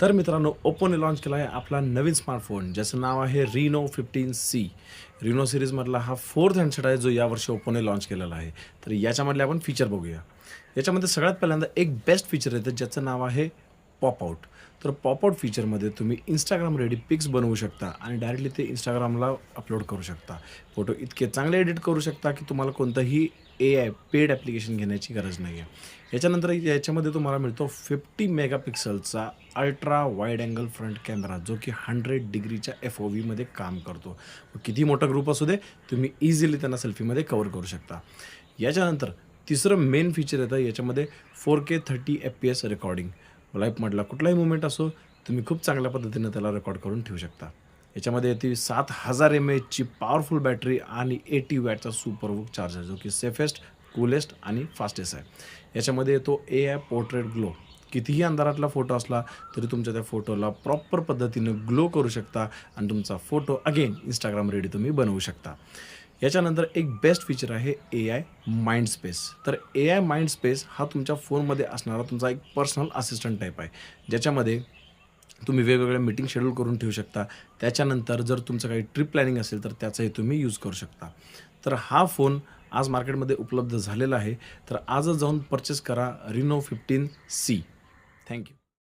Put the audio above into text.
तर मित्रांनो, ओप्पोने लॉन्च केला आहे आपला नवीन स्मार्टफोन ज्याचं नाव आहे Reno 15C. Reno सीरीजमधला हा फोर्थ हँडसेट आहे जो यावर्षी ओप्पोने लॉन्च केलेला आहे. तर याच्यामधले आपण फीचर बघूया. याच्यामध्ये सगळ्यात पहिल्यांदा एक बेस्ट फीचर येतं ज्याचं नाव आहे पॉपआउट. तर पॉपआउट फीचरमध्ये तुम्ही Instagram रेडी पिक्स बनवू शकता आणि डायरेक्टली ते Instagramला अपलोड करू शकता. फोटो इतके चांगले एडिट करू शकता की तुम्हाला कोणतंही AI पेड ॲप्लिकेशन घेण्याची गरज नाही आहे. याच्यानंतर याच्यामध्ये तुम्हाला मिळतो 50 मेगापिक्सलचा ultra wide angle front camera जो की 100 डिग्रीच्या FOVमध्ये काम करतो. मग किती मोठा ग्रुप असू दे, तुम्ही इझिली त्यांना सेल्फीमध्ये कव्हर करू शकता. याच्यानंतर तिसरं मेन फीचर येतं याच्यामध्ये 4K 30 FPS रेकॉर्डिंग. लाईफमधला कुठलाही मूव्हमेंट असो, तुम्ही खूप चांगल्या पद्धतीनं त्याला रेकॉर्ड करून ठेवू शकता. याच्यामध्ये येते 7000 mAhची पॉवरफुल बॅटरी आणि 80 वॅटचा सुपरवूक चार्जर जो की सेफेस्ट, कूलेस्ट आणि फास्टेस्ट आहे. याच्यामध्ये येतो AI पोर्ट्रेट ग्लो. कितीही अंधारातला फोटो असला तरी तुमच्या त्या फोटोला प्रॉपर पद्धतीनं ग्लो करू शकता आणि तुमचा फोटो अगेन Instagram रेडी तुम्ही बनवू शकता. याच्यानंतर एक बेस्ट फीचर आहे AI माइंड स्पेस. तर AI माइंड स्पेस हा तुमच्या फोनमध्ये असणारा तुमचा एक पर्सनल असिस्टंट टाइप आहे. ज्याच्यामध्ये तुम्ही वेगवेगळ्या मीटिंग शेड्यूल करून ठेवू शकता. त्याच्यानंतर जर तुमचं काही ट्रिप प्लॅनिंग असेल तर त्याचाही तुम्ही यूज करू शकता. तर हा फोन आज मार्केटमध्ये उपलब्ध झालेला आहे. तर आजच जाऊन परचेस करा Reno 15C. Thank you.